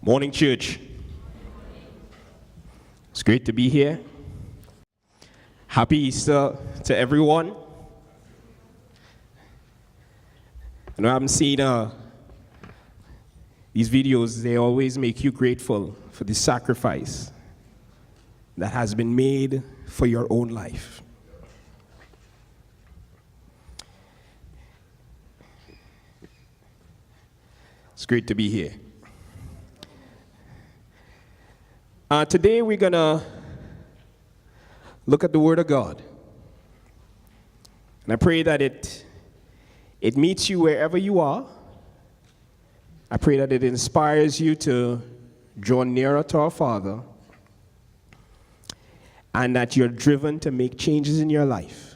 Morning, church. It's great to be here. Happy Easter to everyone. I know I haven't seen these videos. They always make you grateful for the sacrifice that has been made for your own life. It's great to be here. Today we're going to look at the Word of God. And I pray that it meets you wherever you are. I pray that it inspires you to draw nearer to our Father, and that you're driven to make changes in your life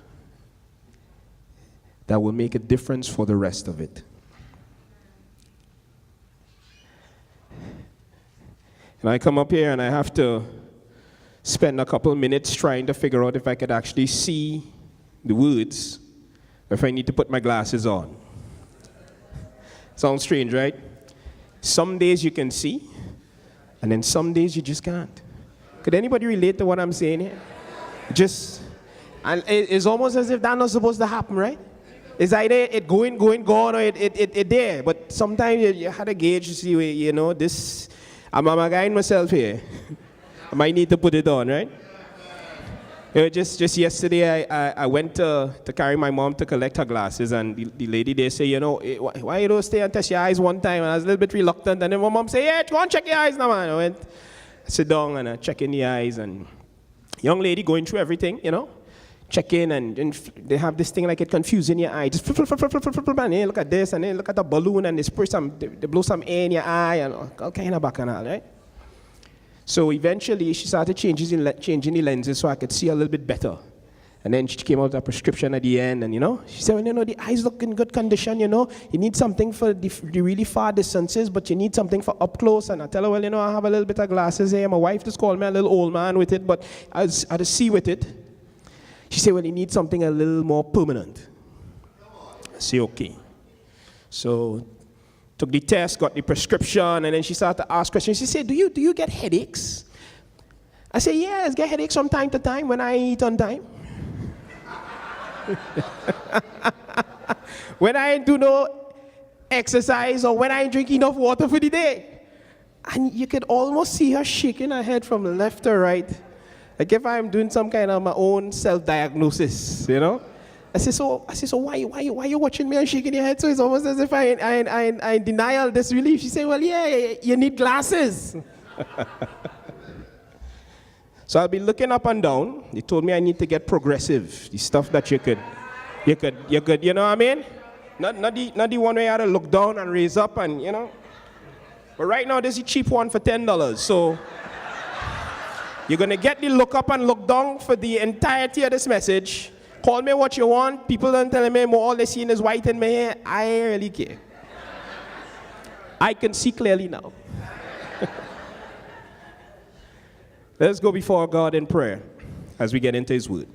that will make a difference for the rest of it. And I come up here and I have to spend a couple minutes trying to figure out if I could actually see the words, or if I need to put my glasses on. Sounds strange, right? Some days you can see, and then some days you just can't. Could anybody relate to what I'm saying here? And it's almost as if that's not supposed to happen, right? It's either it going, gone, or it there. But sometimes you had to gauge to see, this. I'm a guy myself here. I might need to put it on, right? Just yesterday, I went to carry my mom to collect her glasses, and the lady there say, why you don't stay and test your eyes one time? And I was a little bit reluctant, and then my mom say, yeah, go and check your eyes now, man. I went, sit down, and I check in the eyes, and young lady going through everything, check in, and they have this thing like it confusing your eye. Just and then look at this, and then look at the balloon, and they blow some air in your eye, and all kind of bacchanal, right? So eventually, she started changing the lenses so I could see a little bit better. And then she came out with a prescription at the end, and she said, well, the eyes look in good condition, you need something for the really far distances, but you need something for up close. And I tell her, well, I have a little bit of glasses here. My wife just called me a little old man with it, but I had to see with it. She said, well, you need something a little more permanent. I say, okay. So took the test, got the prescription, and then she started to ask questions. She said, do you get headaches? I said, yes, get headaches from time to time when I eat on time. When I do no exercise, or when I drink enough water for the day. And you could almost see her shaking her head from left to right. Like if I'm doing some kind of my own self-diagnosis, I said, so why you watching me and shaking your head? So it's almost as if I denial disbelief. She said, well, yeah, you need glasses. So I'll be looking up and down. They told me I need to get progressive, the stuff that you could, you know what I mean? Not the one where you had to look down and raise up and, But right now, there's a cheap one for $10. So you're going to get the look up and look down for the entirety of this message. Call me what you want. People don't tell me all they see is white in my hair. I ain't really care. I can see clearly now. Let's go before God in prayer as we get into His Word.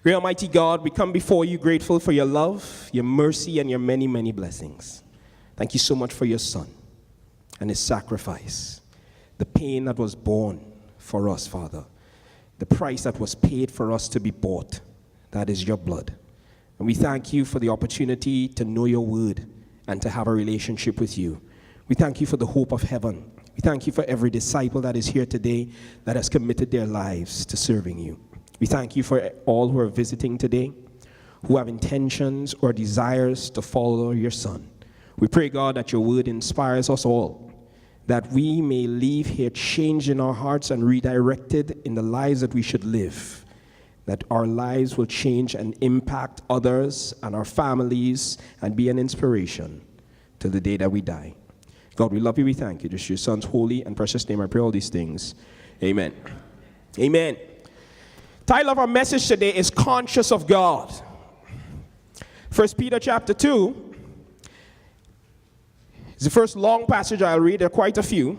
Great Almighty God, we come before you grateful for your love, your mercy, and your many, many blessings. Thank you so much for your Son and His sacrifice, the pain that was borne for us, Father, the price that was paid for us to be bought. That is your blood. And we thank you for the opportunity to know your word and to have a relationship with you. We thank you for the hope of heaven. We thank you for every disciple that is here today that has committed their lives to serving you. We thank you for all who are visiting today, who have intentions or desires to follow your Son. We pray, God, that your word inspires us all, that we may leave here changed in our hearts and redirected in the lives that we should live, that our lives will change and impact others and our families and be an inspiration to the day that we die. God, we love you, we thank you. Just your Son's holy and precious name, I pray all these things. Amen. Amen. Title of our message today is Conscious of God. 1 Peter chapter 2. It's the first long passage I'll read. There are quite a few.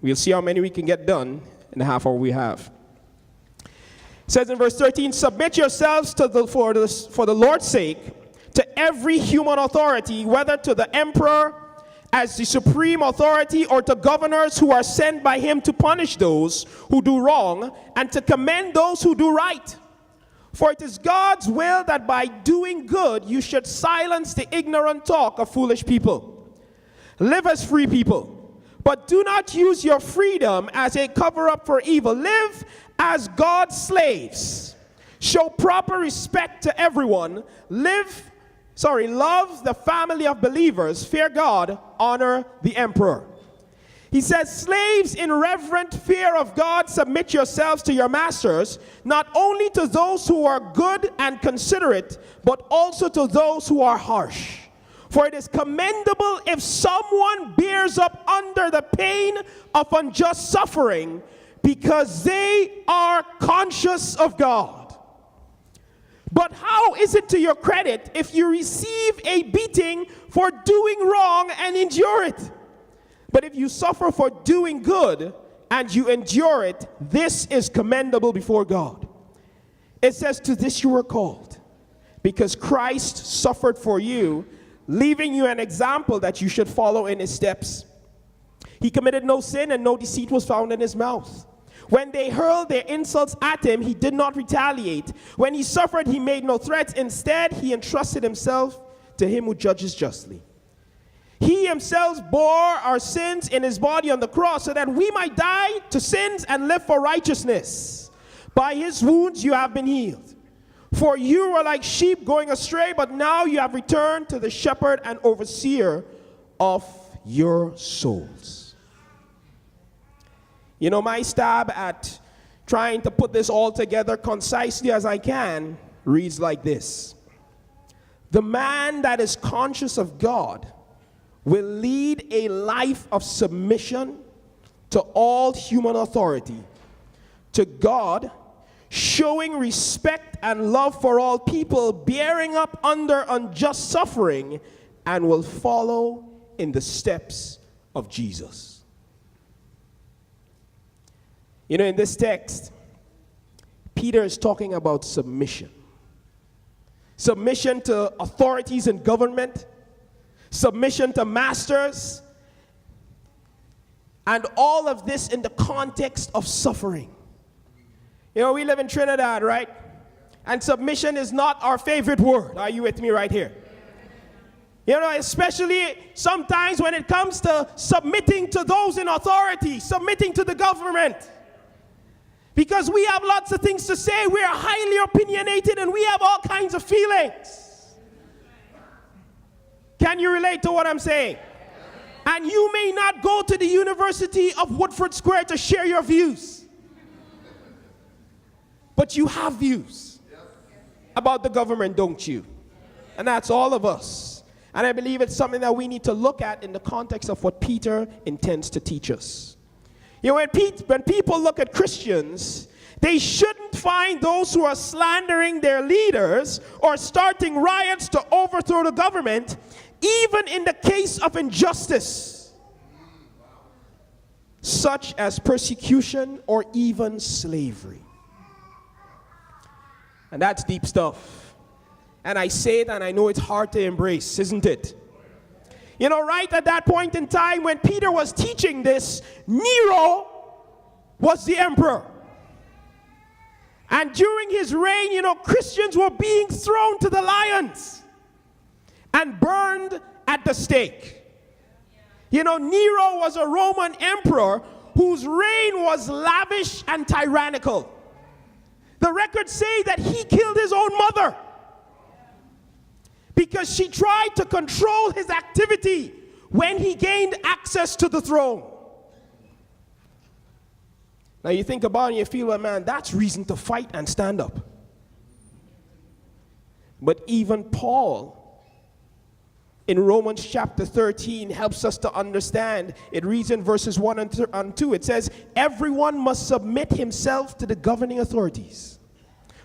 We'll see how many we can get done in the half hour we have. It says in verse 13, submit yourselves for the Lord's sake to every human authority, whether to the emperor as the supreme authority, or to governors who are sent by him to punish those who do wrong and to commend those who do right. For it is God's will that by doing good you should silence the ignorant talk of foolish people. Live as free people, but do not use your freedom as a cover-up for evil. Live as God's slaves. Show proper respect to everyone. Love the family of believers. Fear God. Honor the emperor. He says, slaves, in reverent fear of God, submit yourselves to your masters, not only to those who are good and considerate, but also to those who are harsh. For it is commendable if someone bears up under the pain of unjust suffering, because they are conscious of God. But how is it to your credit if you receive a beating for doing wrong and endure it? But if you suffer for doing good and you endure it, this is commendable before God. It says, to this you were called, because Christ suffered for you, leaving you an example that you should follow in his steps. He committed no sin, and no deceit was found in his mouth. When they hurled their insults at him, he did not retaliate. When he suffered, he made no threats. Instead, he entrusted himself to him who judges justly. He himself bore our sins in his body on the cross, so that we might die to sins and live for righteousness. By his wounds you have been healed. For you were like sheep going astray, but now you have returned to the shepherd and overseer of your souls. You know, my stab at trying to put this all together concisely as I can reads like this. The man that is conscious of God will lead a life of submission to all human authority, to God, showing respect and love for all people, bearing up under unjust suffering, and will follow in the steps of Jesus. You know, in this text, Peter is talking about submission. Submission to authorities in government, submission to masters, and all of this in the context of suffering. You know, we live in Trinidad, right? And submission is not our favorite word. Are you with me right here? You know, especially sometimes when it comes to submitting to those in authority, submitting to the government. Because we have lots of things to say, we are highly opinionated, and we have all kinds of feelings. Can you relate to what I'm saying? And you may not go to the University of Woodford Square to share your views. But you have views about the government, don't you? And that's all of us. And I believe it's something that we need to look at in the context of what Peter intends to teach us. You know, when people look at Christians, they shouldn't find those who are slandering their leaders or starting riots to overthrow the government, even in the case of injustice, such as persecution or even slavery. And that's deep stuff. And I say it, and I know it's hard to embrace, isn't it? You know, right at that point in time when Peter was teaching this, Nero was the emperor. And during his reign, you know, Christians were being thrown to the lions and burned at the stake. You know, Nero was a Roman emperor whose reign was lavish and tyrannical. The records say that he killed his own mother because she tried to control his activity when he gained access to the throne. Now you think about it and you feel, well, man, that's reason to fight and stand up. But even Paul, in Romans chapter 13, helps us to understand. It reads in verses 1 and 2. It says, everyone must submit himself to the governing authorities.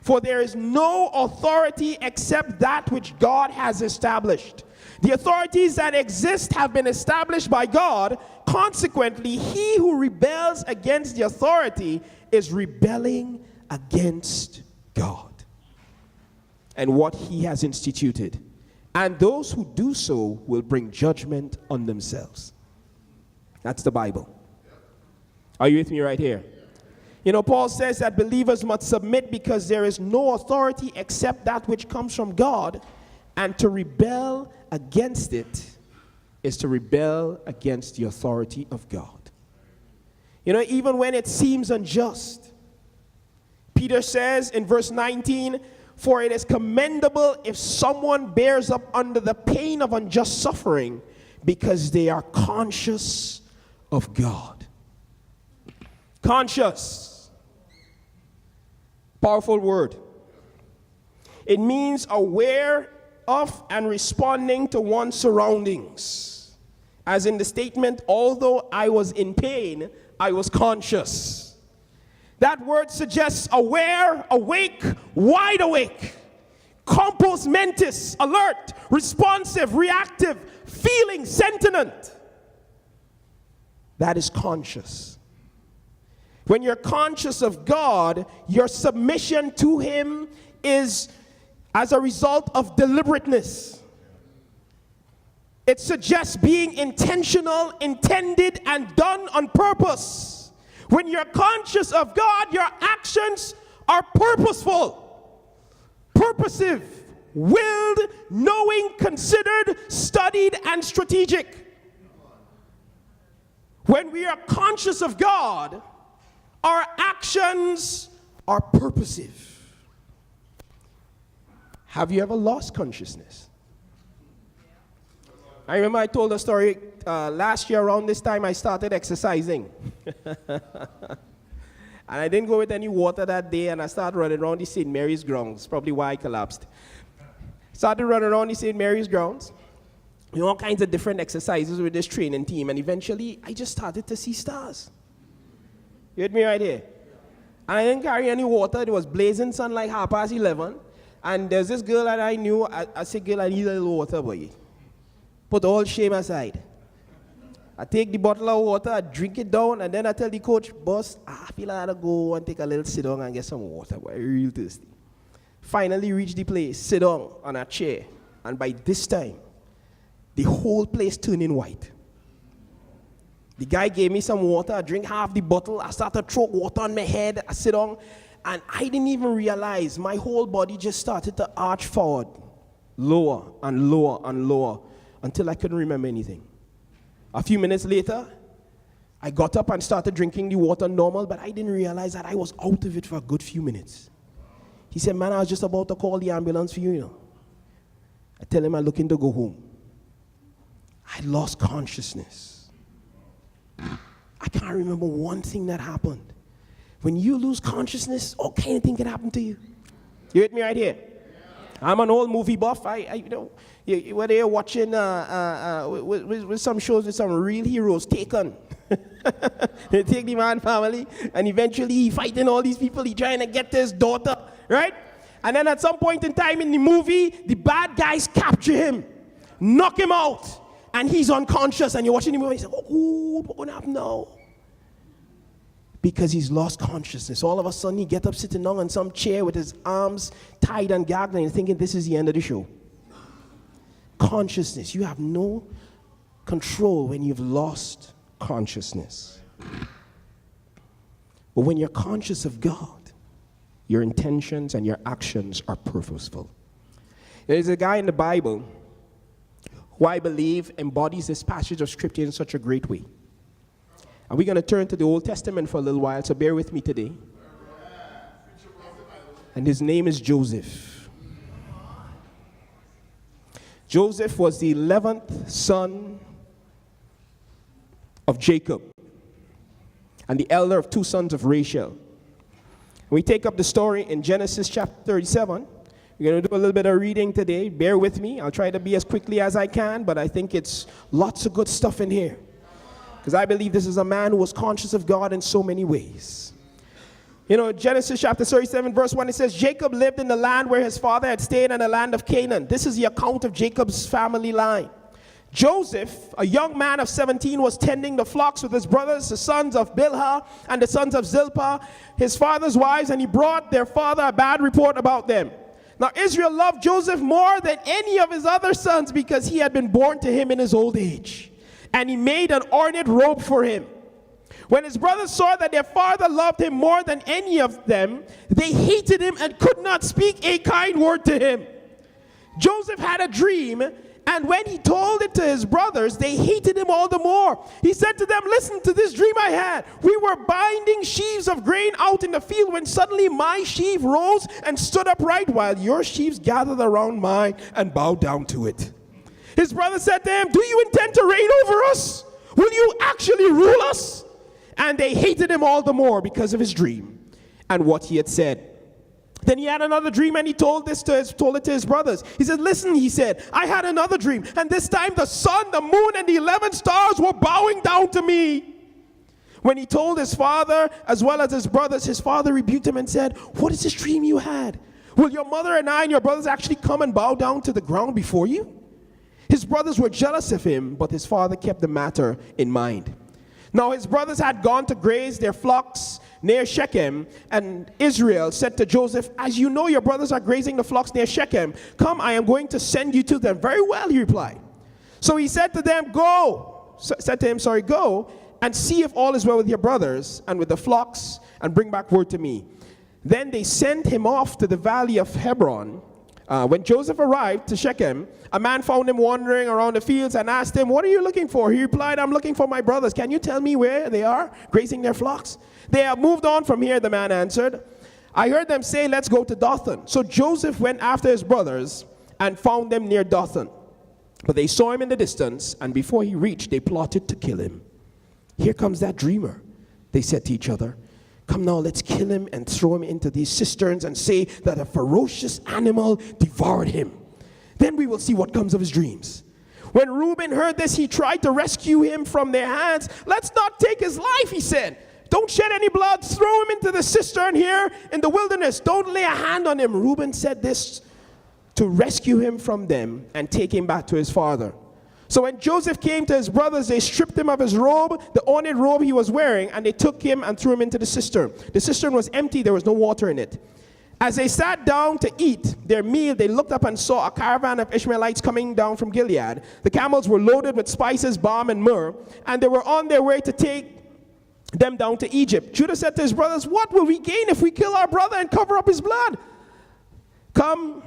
For there is no authority except that which God has established. The authorities that exist have been established by God. Consequently, he who rebels against the authority is rebelling against God and what he has instituted. and those who do so will bring judgment on themselves. That's the Bible. Are you with me right here? You know, Paul says that believers must submit because there is no authority except that which comes from God, and to rebel against it is to rebel against the authority of God. You know, even when it seems unjust, Peter says in verse 19, for it is commendable if someone bears up under the pain of unjust suffering because they are conscious of God. Conscious. Powerful word. It means aware of and responding to one's surroundings. As in the statement, although I was in pain, I was conscious. That word suggests aware, awake, wide awake, compos mentis, alert, responsive, reactive, feeling, sentient. That is conscious. When you're conscious of God, your submission to Him is as a result of deliberateness. It suggests being intentional, intended, and done on purpose. When you're conscious of God, your actions are purposeful, purposive, willed, knowing, considered, studied, and strategic. When we are conscious of God, our actions are purposive. Have you ever lost consciousness? I remember I told a story last year around this time I started exercising. And I didn't go with any water that day, and I started running around the St. Mary's grounds. Probably why I collapsed. Started running around the St. Mary's grounds. All kinds of different exercises with this training team, and eventually I just started to see stars. You heard me right here? And I didn't carry any water. It was blazing sun like 11:30. And there's this girl that I knew. I said, girl, I need a little water, boy. Put all shame aside. I take the bottle of water, I drink it down, and then I tell the coach, boss, I feel like I gotta go and take a little sit down and get some water, boy. I'm real thirsty. Finally reach the place, sit down on a chair, and by this time, the whole place turning white. The guy gave me some water, I drink half the bottle, I start to throw water on my head, I sit down, and I didn't even realize my whole body just started to arch forward, lower and lower and lower, until I couldn't remember anything. A few minutes later, I got up and started drinking the water normal, but I didn't realize that I was out of it for a good few minutes. He said, man, I was just about to call the ambulance for you, you know. I tell him I'm looking to go home. I lost consciousness. I can't remember one thing that happened. When you lose consciousness, all kind of things can happen to you. You with me right here? I'm an old movie buff. Whether you're watching with some shows with some real heroes, Taken. They take the man family, and eventually he fighting all these people. He trying to get to his daughter, right? And then at some point in time in the movie, the bad guys capture him, knock him out, and he's unconscious. And you're watching the movie, and you say, oh, what's going to happen now? Because he's lost consciousness. All of a sudden, he gets up sitting down on some chair with his arms tied and gagged, and you're thinking this is the end of the show. Consciousness. You have no control when you've lost consciousness. But when you're conscious of God, your intentions and your actions are purposeful. There's a guy in the Bible who I believe embodies this passage of Scripture in such a great way. And we're going to turn to the Old Testament for a little while, so bear with me today. And his name is Joseph. Joseph was the 11th son of Jacob and the elder of 2 sons of Rachel. We take up the story in Genesis chapter 37. We're going to do a little bit of reading today. Bear with me. I'll try to be as quickly as I can, but I think it's lots of good stuff in here. Because I believe this is a man who was conscious of God in so many ways. You know, Genesis chapter 37, verse 1, it says, Jacob lived in the land where his father had stayed, in the land of Canaan. This is the account of Jacob's family line. Joseph, a young man of 17, was tending the flocks with his brothers, the sons of Bilhah and the sons of Zilpah, his father's wives, and he brought their father a bad report about them. Now Israel loved Joseph more than any of his other sons because he had been born to him in his old age. And he made an ornate robe for him. When his brothers saw that their father loved him more than any of them, they hated him and could not speak a kind word to him. Joseph had a dream, and when he told it to his brothers, they hated him all the more. He said to them, listen to this dream I had. We were binding sheaves of grain out in the field when suddenly my sheaf rose and stood upright while your sheaves gathered around mine and bowed down to it. His brother said to him, do you intend to reign over us? Will you actually rule us? And they hated him all the more because of his dream and what he had said. Then he had another dream, and he told it to his brothers. He said, listen, he said, I had another dream, and this time the sun, the moon, and the 11 stars were bowing down to me. When he told his father as well as his brothers, his father rebuked him and said, what is this dream you had? Will your mother and I and your brothers actually come and bow down to the ground before you? His brothers were jealous of him, but his father kept the matter in mind. Now his brothers had gone to graze their flocks near Shechem, and Israel said to Joseph, as you know your brothers are grazing the flocks near Shechem, come, I am going to send you to them. Very well, he replied. So he said to them, go and see if all is well with your brothers and with the flocks, and bring back word to me. Then they sent him off to the valley of Hebron. When Joseph arrived to Shechem, a man found him wandering around the fields and asked him, what are you looking for? He replied, I'm looking for my brothers. Can you tell me where they are, grazing their flocks? They have moved on from here, the man answered. I heard them say, let's go to Dothan. So Joseph went after his brothers and found them near Dothan. But they saw him in the distance, and before he reached, they plotted to kill him. Here comes that dreamer, they said to each other. Come now, let's kill him and throw him into these cisterns and say that a ferocious animal devoured him. Then we will see what comes of his dreams. When Reuben heard this, he tried to rescue him from their hands. Let's not take his life, he said. Don't shed any blood. Throw him into the cistern here in the wilderness. Don't lay a hand on him. Reuben said this to rescue him from them and take him back to his father. So when Joseph came to his brothers, they stripped him of his robe, the ornate robe he was wearing, and they took him and threw him into the cistern. The cistern was empty. There was no water in it. As they sat down to eat their meal, they looked up and saw a caravan of Ishmaelites coming down from Gilead. The camels were loaded with spices, balm, and myrrh, and they were on their way to take them down to Egypt. Judah said to his brothers, what will we gain if we kill our brother and cover up his blood? Come,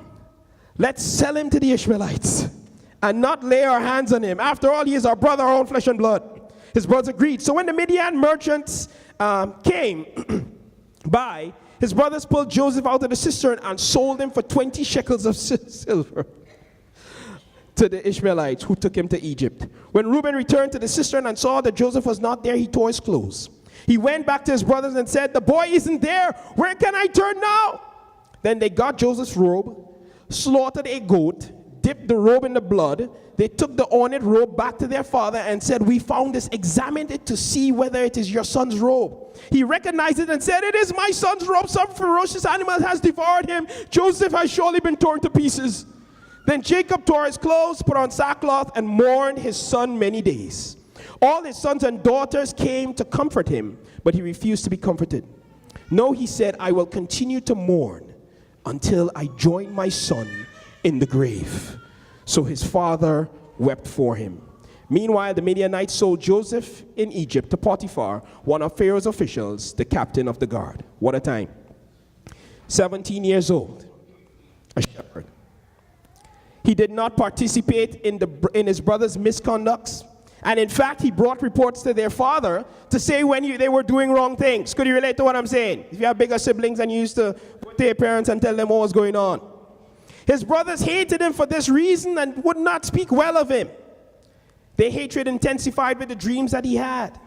let's sell him to the Ishmaelites and not lay our hands on him. After all, he is our brother, our own flesh and blood. His brothers agreed. So when the Midian merchants came by, his brothers pulled Joseph out of the cistern and sold him for 20 shekels of silver to the Ishmaelites, who took him to Egypt. When Reuben returned to the cistern and saw that Joseph was not there, he tore his clothes. He went back to his brothers and said, the boy isn't there. Where can I turn now? Then they got Joseph's robe, slaughtered a goat, dipped the robe in the blood. They took the ornate robe back to their father and said, we found this, examined it to see whether it is your son's robe. He recognized it and said, it is my son's robe. Some ferocious animal has devoured him. Joseph has surely been torn to pieces. Then Jacob tore his clothes, put on sackcloth, and mourned his son many days. All his sons and daughters came to comfort him, but he refused to be comforted. No, he said, I will continue to mourn until I join my son in the grave. So his father wept for him. Meanwhile, the Midianites sold Joseph in Egypt to Potiphar, one of Pharaoh's officials, the captain of the guard. What a time. 17 years old, a shepherd. He did not participate in his brother's misconducts. And in fact, he brought reports to their father to say when they were doing wrong things. Could you relate to what I'm saying? If you have bigger siblings and you used to go to your parents and tell them what was going on. His brothers hated him for this reason and would not speak well of him. Their hatred intensified with the dreams that he had.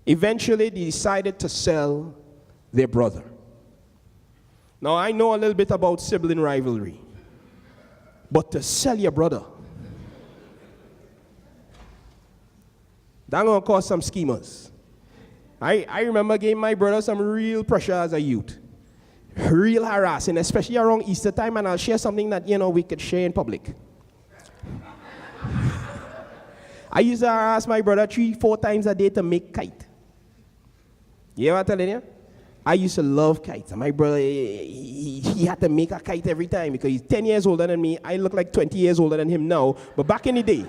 Eventually, they decided to sell their brother. Now, I know a little bit about sibling rivalry. But to sell your brother, that's going to cause some schemers. I remember giving my brother some real pressure as a youth. Real harassing, especially around Easter time, and I'll share something that, we could share in public. I used to harass my brother 3-4 times a day to make kite. You hear what I'm telling you? I used to love kites. And my brother, he had to make a kite every time because he's 10 years older than me. I look like 20 years older than him now. But back in the day,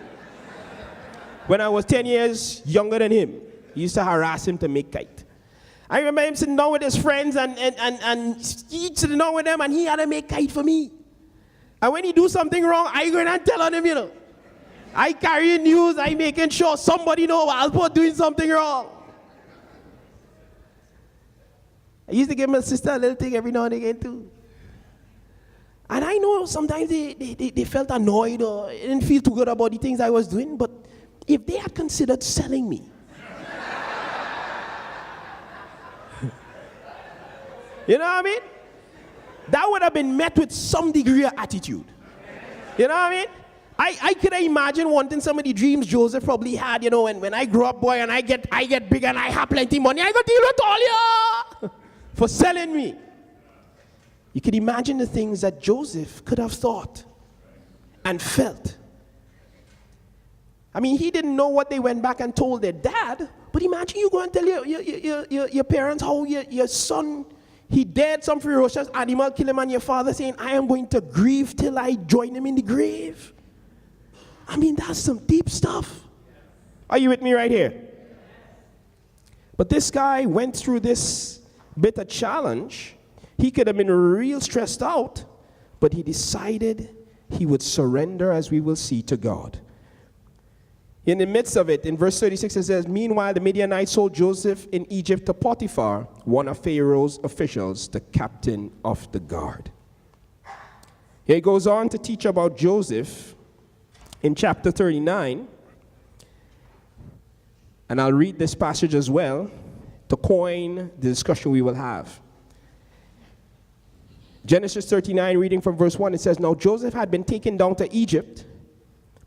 when I was 10 years younger than him, he used to harass him to make kite. I remember him sitting down with his friends and he sitting down with them and he had to make kite for me. And when he do something wrong, I go in and tell on him, you know. I carry news, I making sure somebody know Alpo doing something wrong. I used to give my sister a little thing every now and again too. And I know sometimes they felt annoyed or didn't feel too good about the things I was doing, but if they had considered selling me, you know what I mean? That would have been met with some degree of attitude. You know what I mean? I could imagine wanting some of the dreams Joseph probably had, you know, when I grow up, boy, and I get big and I have plenty money, I go deal with all you for selling me. You could imagine the things that Joseph could have thought and felt. I mean, he didn't know what they went back and told their dad, but imagine you go and tell your parents how your son, he dead some ferocious animal, kill him, and your father saying, I am going to grieve till I join him in the grave. I mean, that's some deep stuff. Are you with me right here? But this guy went through this bit of challenge. He could have been real stressed out, but he decided he would surrender, as we will see, to God. In the midst of it, in verse 36, it says, meanwhile, the Midianites sold Joseph in Egypt to Potiphar, one of Pharaoh's officials, the captain of the guard. Here he goes on to teach about Joseph in chapter 39. And I'll read this passage as well to coin the discussion we will have. Genesis 39, reading from verse 1, it says, now Joseph had been taken down to Egypt.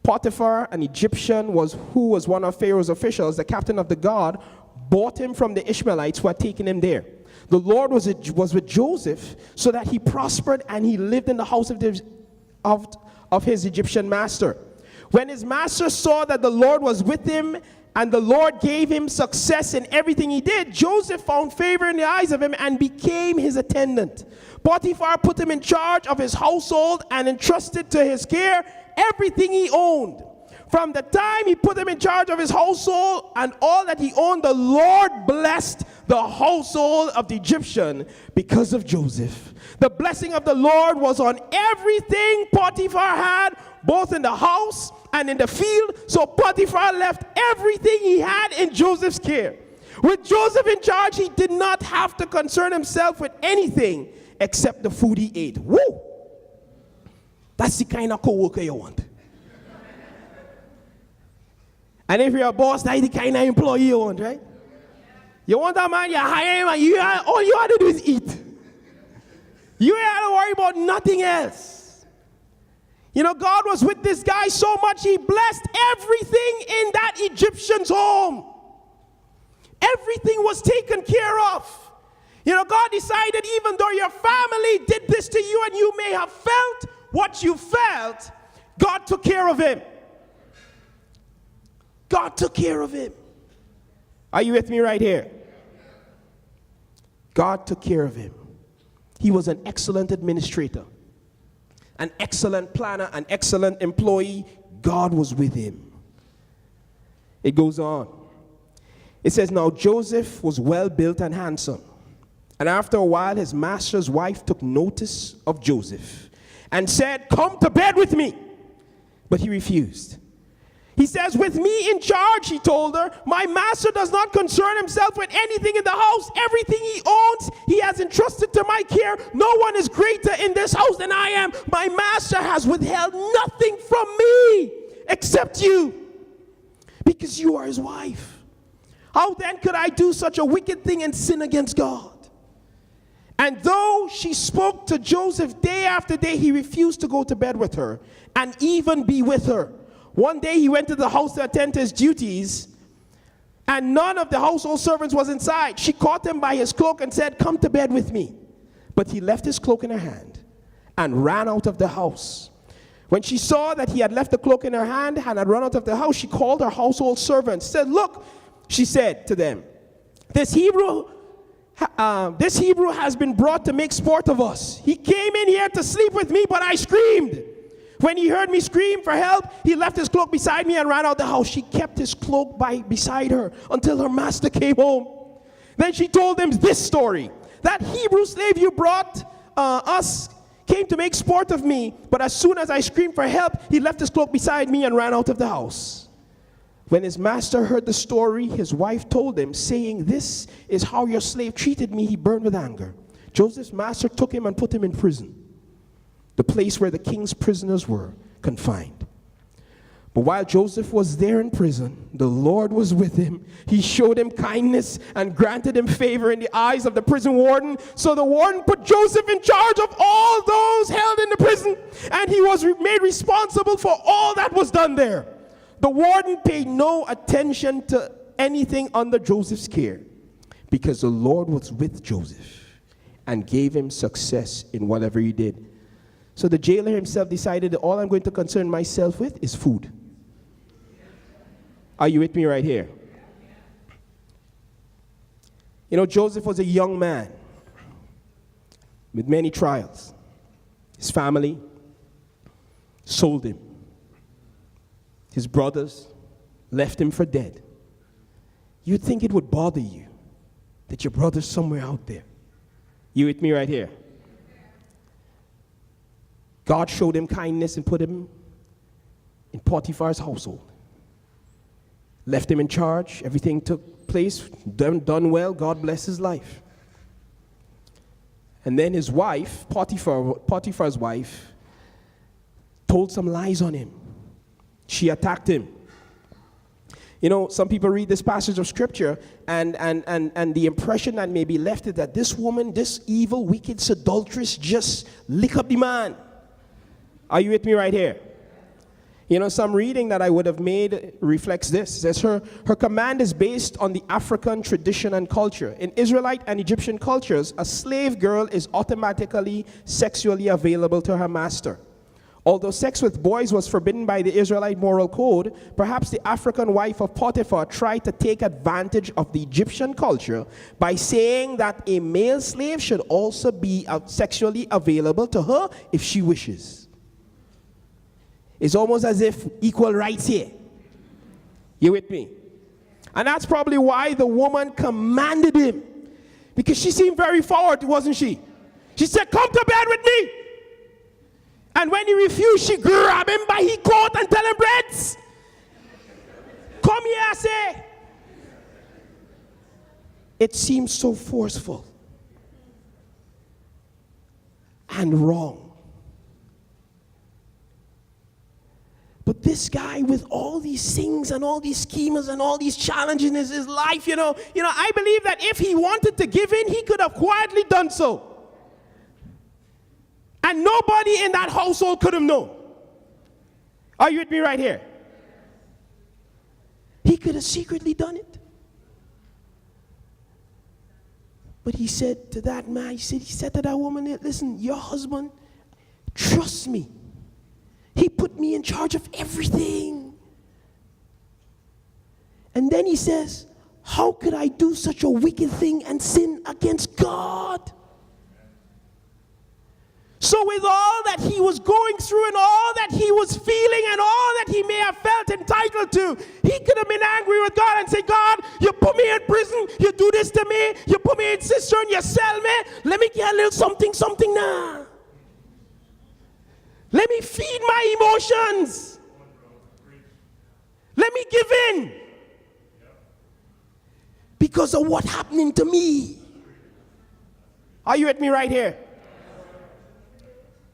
Potiphar, an Egyptian, who was one of Pharaoh's officials, the captain of the guard, bought him from the Ishmaelites who had taken him there. The Lord was with Joseph, so that he prospered and he lived in the house of his Egyptian master. When his master saw that the Lord was with him and the Lord gave him success in everything he did, Joseph found favor in the eyes of him and became his attendant. Potiphar put him in charge of his household and entrusted to his care everything he owned. From the time he put him in charge of his household and all that he owned, the Lord blessed the household of the Egyptian because of Joseph. The blessing of the Lord was on everything Potiphar had, both in the house and in the field. So Potiphar left everything he had in Joseph's care. With Joseph in charge, he did not have to concern himself with anything except the food he ate. Woo! That's the kind of co-worker you want. And if you're a boss, that's the kind of employee you want, right? You want a man, you hire him, and all you have to do is eat. You ain't have to worry about nothing else. You know, God was with this guy so much, he blessed everything in that Egyptian's home. Everything was taken care of. You know, God decided even though your family did this to you and you may have felt what you felt, God took care of him. God took care of him. Are you with me right here? God took care of him. He was an excellent administrator, an excellent planner, an excellent employee. God was with him. It goes on. It says, now Joseph was well built and handsome. And after a while, his master's wife took notice of Joseph and said, come to bed with me. But he refused. He says, with me in charge, he told her, my master does not concern himself with anything in the house. Everything he owns, he has entrusted to my care. No one is greater in this house than I am. My master has withheld nothing from me except you, because you are his wife. How then could I do such a wicked thing and sin against God? And though she spoke to Joseph day after day, he refused to go to bed with her and even be with her. One day he went to the house to attend to his duties, and none of the household servants was inside. She caught him by his cloak and said, come to bed with me. But he left his cloak in her hand and ran out of the house. When she saw that he had left the cloak in her hand and had run out of the house, she called her household servants. Said, look, she said to them, this Hebrew This Hebrew has been brought to make sport of us. He came in here to sleep with me, but I screamed. When he heard me scream for help, he left his cloak beside me and ran out the house. She kept his cloak beside her until her master came home. Then she told him this story. That Hebrew slave you brought us came to make sport of me, but as soon as I screamed for help, he left his cloak beside me and ran out of the house. When his master heard the story, his wife told him, saying, "This is how your slave treated me." He burned with anger. Joseph's master took him and put him in prison, the place where the king's prisoners were confined. But while Joseph was there in prison, the Lord was with him. He showed him kindness and granted him favor in the eyes of the prison warden. So the warden put Joseph in charge of all those held in the prison, and he was made responsible for all that was done there. The warden paid no attention to anything under Joseph's care, because the Lord was with Joseph and gave him success in whatever he did. So the jailer himself decided that all I'm going to concern myself with is food. Are you with me right here? You know, Joseph was a young man with many trials. His family sold him. His brothers left him for dead. You'd think it would bother you that your brother's somewhere out there. You with me right here? God showed him kindness and put him in Potiphar's household. Left him in charge. Everything took place, done well. God bless his life. And then his wife, Potiphar's wife, told some lies on him. She attacked him. You know, some people read this passage of scripture and the impression that may be left is that this woman, this evil, wicked seductress, just lick up the man. Are you with me right here? You know, some reading that I would have made reflects this. It says her command is based on the African tradition and culture. In Israelite and Egyptian cultures, a slave girl is automatically sexually available to her master. Although sex with boys was forbidden by the Israelite moral code, perhaps the African wife of Potiphar tried to take advantage of the Egyptian culture by saying that a male slave should also be sexually available to her if she wishes. It's almost as if equal rights here. You with me? And that's probably why the woman commanded him. Because she seemed very forward, wasn't she? She said, "Come to bed with me." And when he refused, she grabbed him by his coat and tell him, "Breads, come here," I say. It seems so forceful and wrong. But this guy, with all these things and all these schemes and all these challenges in his life, you know, I believe that if he wanted to give in, he could have quietly done so. And nobody in that household could have known. Are you with me right here? He could have secretly done it. But he said to that man, he said to that woman, "Listen, your husband, trust me. He put me in charge of everything." And then he says, "How could I do such a wicked thing and sin against God?" So with all that he was going through and all that he was feeling and all that he may have felt entitled to, he could have been angry with God and said, "God, you put me in prison, you do this to me, you put me in cistern, you sell me, let me get a little something now. Let me feed my emotions. Let me give in because of what's happening to me." Are you with me right here?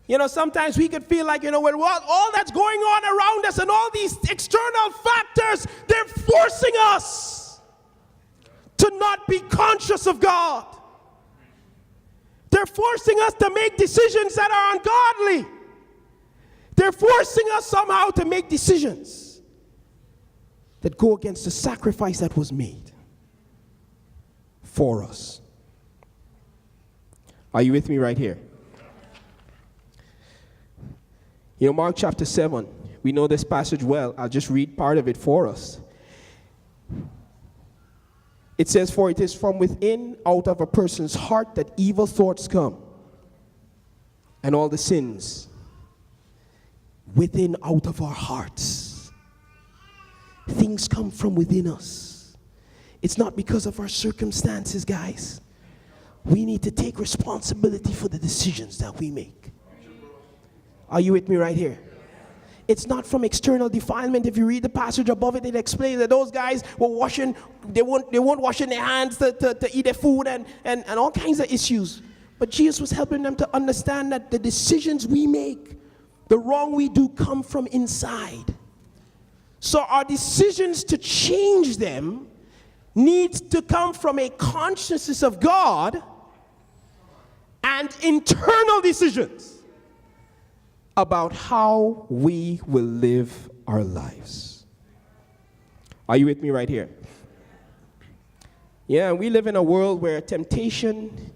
You know, sometimes we could feel like, with all that's going on around us and all these external factors, they're forcing us to not be conscious of God. They're forcing us to make decisions that are ungodly. They're forcing us somehow to make decisions that go against the sacrifice that was made for us. Are you with me right here? You know, Mark chapter 7, we know this passage well. I'll just read part of it for us. It says, for it is from within, out of a person's heart, that evil thoughts come. And all the sins. Within, out of our hearts. Things come from within us. It's not because of our circumstances, guys. We need to take responsibility for the decisions that we make. Are you with me right here? It's not from external defilement. If you read the passage above it, it explains that those guys were washing, they weren't washing their hands to eat their food and all kinds of issues. But Jesus was helping them to understand that the decisions we make, the wrong we do, come from inside. So our decisions to change them needs to come from a consciousness of God and internal decisions about how we will live our lives. Are you with me right here? Yeah, we live in a world where temptation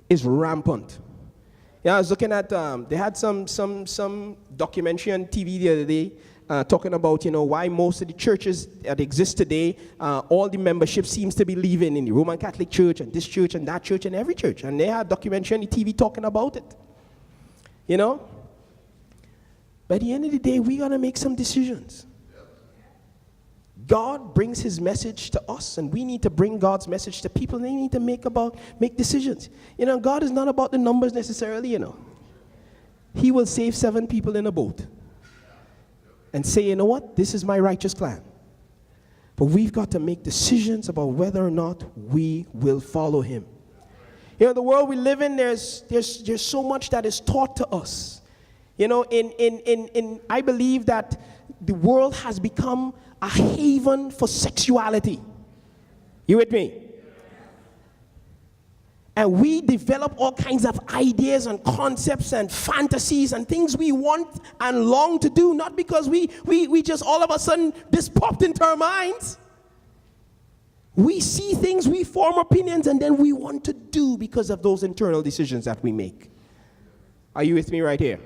is rampant. Yeah, I was looking at, they had some documentary on TV the other day talking about, why most of the churches that exist today, all the membership seems to be leaving in the Roman Catholic Church and this church and that church and every church. And they had documentary on the TV talking about it. But at the end of the day, we got to make some decisions. God brings his message to us, and we need to bring God's message to people, and they need to make decisions. God is not about the numbers necessarily, He will save 7 people in a boat and say, you know what, this is my righteous plan. But we've got to make decisions about whether or not we will follow him. The world we live in, there's so much that is taught to us. I believe that the world has become a haven for sexuality. You with me? And we develop all kinds of ideas and concepts and fantasies and things we want and long to do, not because we just all of a sudden this popped into our minds. We see things, we form opinions, and then we want to do because of those internal decisions that we make. Are you with me right here?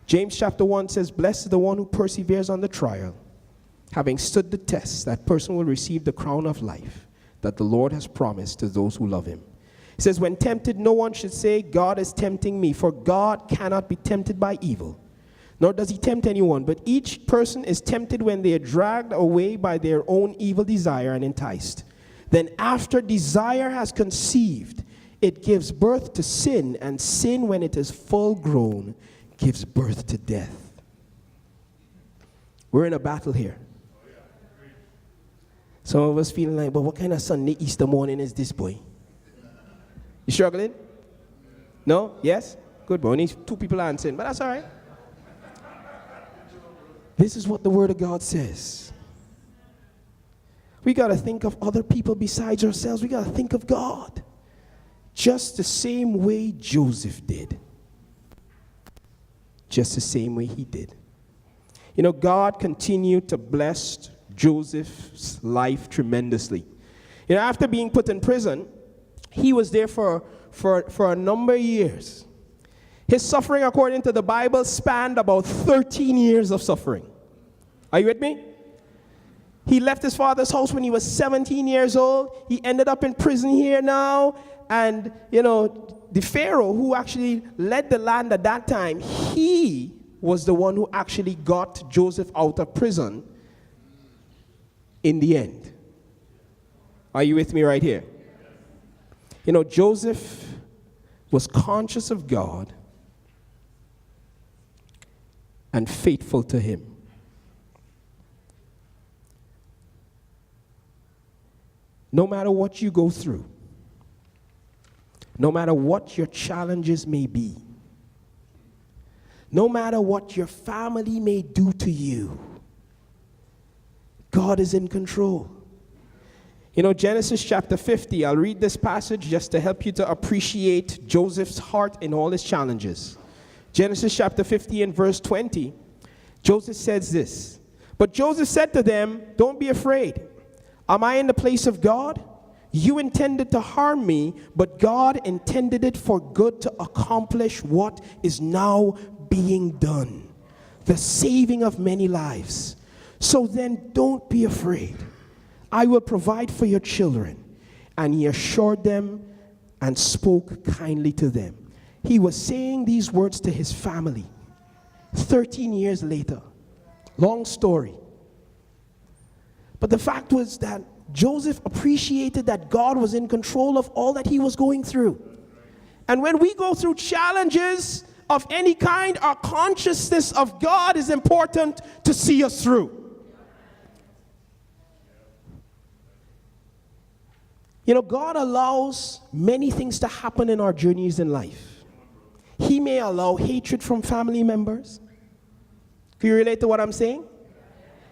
James chapter 1 says, blessed is the one who perseveres on the trial. Having stood the test, that person will receive the crown of life that the Lord has promised to those who love him. It says, when tempted, no one should say, God is tempting me, for God cannot be tempted by evil, nor does he tempt anyone. But each person is tempted when they are dragged away by their own evil desire and enticed. Then after desire has conceived, it gives birth to sin, and sin, when it is full grown, gives birth to death. We're in a battle here. Some of us feeling like, but what kind of Sunday Easter morning is this, boy? You struggling? No? Yes? Good, boy. Only 2 people answering, but that's all right. This is what the Word of God says. We got to think of other people besides ourselves. We got to think of God. Just the same way Joseph did. Just the same way he did. God continued to bless Joseph's life tremendously. After being put in prison, he was there for a number of years. His suffering, according to the Bible, spanned about 13 years of suffering. Are you with me? He left his father's house when he was 17 years old. He ended up in prison here now. And, the Pharaoh who actually led the land at that time, he was the one who actually got Joseph out of prison in the end. Are you with me right here? Joseph was conscious of God and faithful to him. No matter what you go through, no matter what your challenges may be, no matter what your family may do to you, God is in control. Genesis chapter 50, I'll read this passage just to help you to appreciate Joseph's heart in all his challenges. Genesis chapter 50 and verse 20, Joseph says this, but Joseph said to them, don't be afraid. Am I in the place of God? You intended to harm me, but God intended it for good to accomplish what is now being done, the saving of many lives. So then don't be afraid. I will provide for your children. and he assured them and spoke kindly to them. He was saying these words to his family 13 years later. Long story. But the fact was that Joseph appreciated that God was in control of all that he was going through. And when we go through challenges of any kind, our consciousness of God is important to see us through. You know, God allows many things to happen in our journeys in life. He may allow hatred from family members. Can you relate to what I'm saying?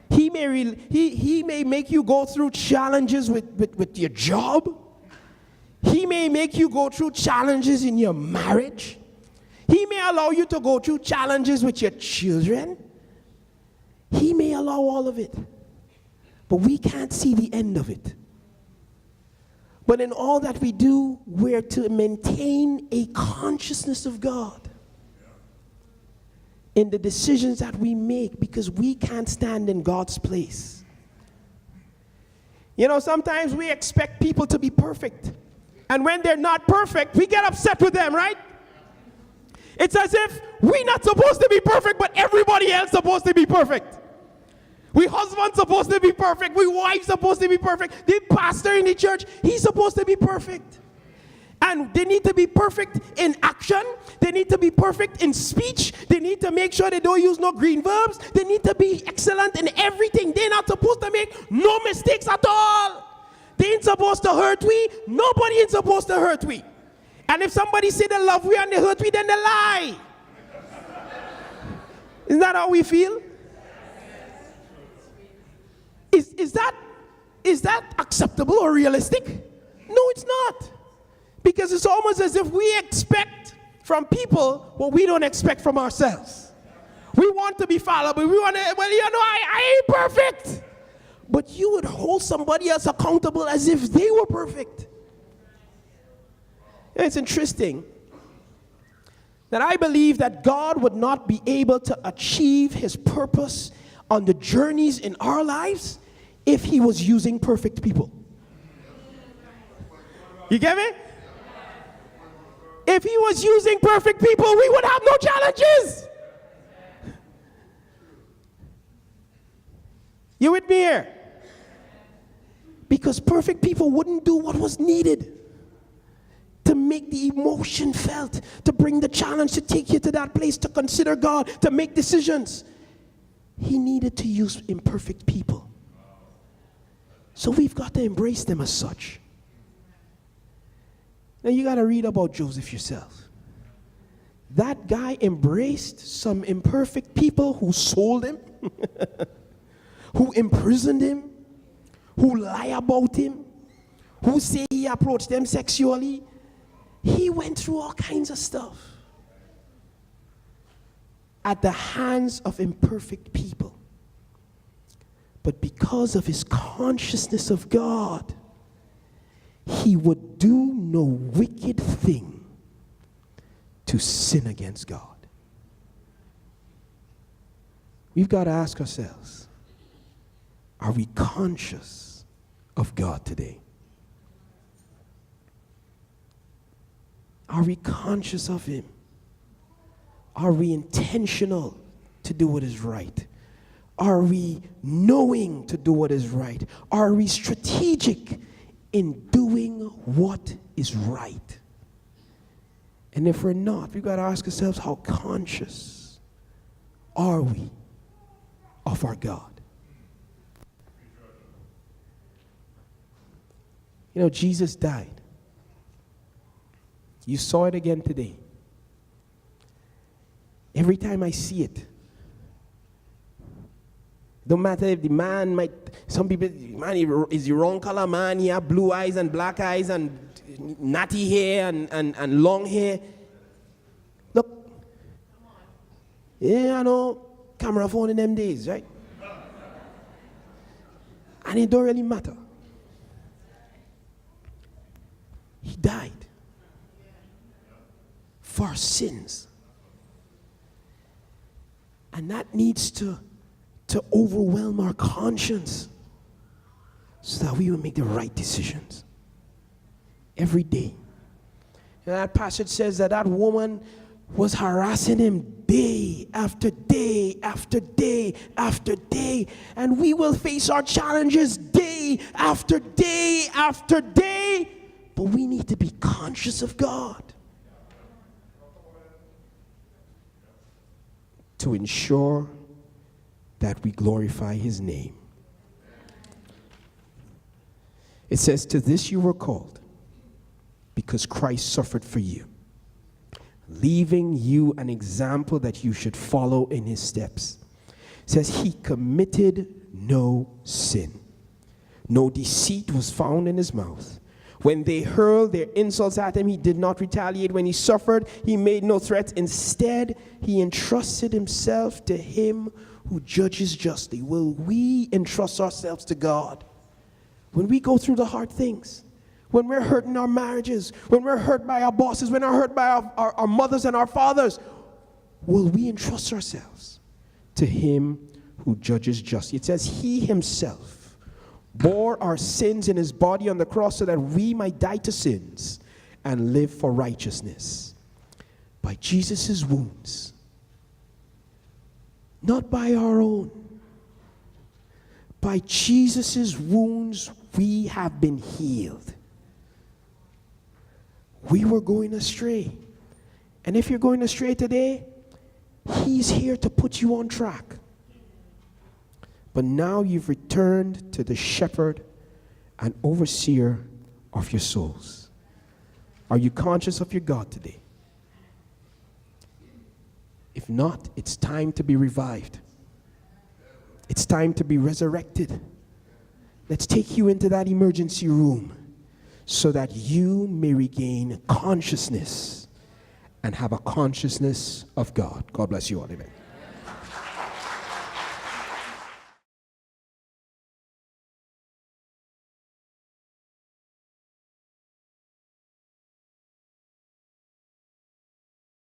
He may make you go through challenges with your job. He may make you go through challenges in your marriage. He may allow you to go through challenges with your children. He may allow all of it. But we can't see the end of it. But in all that we do, we're to maintain a consciousness of God in the decisions that we make, because we can't stand in God's place. You know, sometimes we expect people to be perfect. And when they're not perfect, we get upset with them, right? It's as if we're not supposed to be perfect, but everybody else is supposed to be perfect. We husbands supposed to be perfect. We wives supposed to be perfect. The pastor in the church, he's supposed to be perfect. And they need to be perfect in action. They need to be perfect in speech. They need to make sure they don't use no green verbs. They need to be excellent in everything. They're not supposed to make no mistakes at all. They ain't supposed to hurt we. Nobody ain't supposed to hurt we. And if somebody say they love we and they hurt we, then they lie. Isn't that how we feel? Is that acceptable or realistic? No, it's not. Because it's almost as if we expect from people what we don't expect from ourselves. We want to be fallible. We want to, well, you know, I ain't perfect. But you would hold somebody else accountable as if they were perfect. It's interesting that I believe that God would not be able to achieve his purpose on the journeys in our lives if he was using perfect people. You get me? If he was using perfect people, we would have no challenges. You with me here? Because perfect people wouldn't do what was needed to make the emotion felt, to bring the challenge, to take you to that place, to consider God, to make decisions. He needed to use imperfect people. So we've got to embrace them as such. Now you got to read about Joseph yourself. That guy embraced some imperfect people who sold him, who imprisoned him, who lie about him, who say he approached them sexually. He went through all kinds of stuff at the hands of imperfect people. But because of his consciousness of God, he would do no wicked thing to sin against God. We've got to ask ourselves, are we conscious of God today? Are we conscious of him? Are we intentional to do what is right? Are we knowing to do what is right? Are we strategic in doing what is right? And if we're not, we've got to ask ourselves, how conscious are we of our God? You know, Jesus died. You saw it again today. Every time I see it, don't matter if the man might, some people, man, is the wrong color man, he have blue eyes and black eyes and natty hair and long hair. Look, yeah, I know, camera phone in them days, right? And it don't really matter. He died for our sins. And that needs to overwhelm our conscience so that we will make the right decisions. every day. And that passage says that that woman was harassing him day after day after day after day. And we will face our challenges day after day after day. But we need to be conscious of God to ensure that we glorify his name. It says, to this you were called, because Christ suffered for you, leaving you an example that you should follow in his steps. It says he committed no sin. No deceit was found in his mouth. When they hurled their insults at him, he did not retaliate. When he suffered, he made no threats. Instead, he entrusted himself to him who judges justly. Will we entrust ourselves to God? When we go through the hard things, when we're hurt in our marriages, when we're hurt by our bosses, when we're hurt by our mothers and our fathers, will we entrust ourselves to him who judges justly? It says he himself bore our sins in his body on the cross so that we might die to sins and live for righteousness. By Jesus' wounds, not by our own. By Jesus' wounds, we have been healed. We were going astray. And if you're going astray today, he's here to put you on track. But now you've returned to the shepherd and overseer of your souls. Are you conscious of your God today? If not, it's time to be revived. It's time to be resurrected. Let's take you into that emergency room so that you may regain consciousness and have a consciousness of God. God bless you all. Amen.